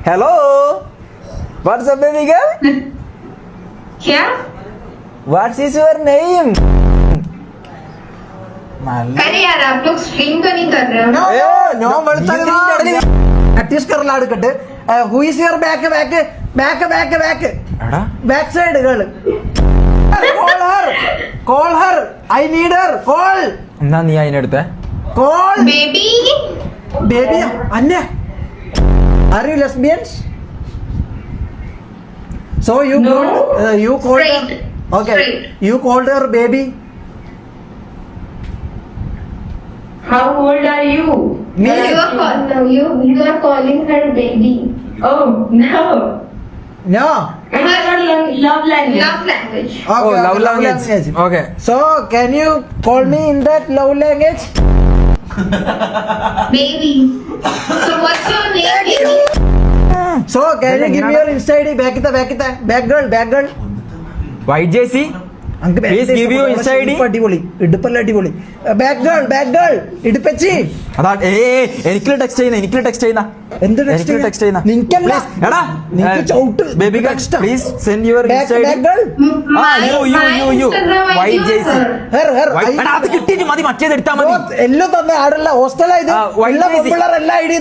Hello. What's up, baby girl? क्या? What is your name? अरे यार आप लोग स्ट्रीम तो नहीं कर रहे हो ना? No, practice कर लाड़ कटे. Who is your back? എടാ Back side girl. Call her. I need her. Call. എന്നാ നീ അതിനെടുത്തേ Call. Baby Baby. Anya. Are you lesbians? So you No. called Straight. her. Okay. Straight. You called her baby. how old are you? Me. You are calling her baby. Oh no. No. It's not love language. Love language. Oh Okay, love okay, language okay So can you call me in that love language? Baby. So what's your name, baby? So can you give me your Insta ID? Back girl. White JC അങ്ക് Please give you Insta ID. അടിപൊളി ഇടുപ്പല്ല അടിപൊളി back girl ഇടുപ്പച്ചി അതാ എനിക്ക് text ചെയ്യുന്ന എന്ത് എനിക്ക് text ചെയ്യുന്ന നിനക്കല്ല എടാ നിനക്ക് ചവിട്ട് baby please send your back girl you white JC her എടാ അത് കിട്ടിയിട്ട് മതി മറ്റേത് എടുത്താൽ മതി എല്ലാം തന്നെ ആടല്ല ഹോസ്റ്റലായത് ആ, white എല്ലാ jersey. പിള്ളേർ എല്ലാ ഐഡിയ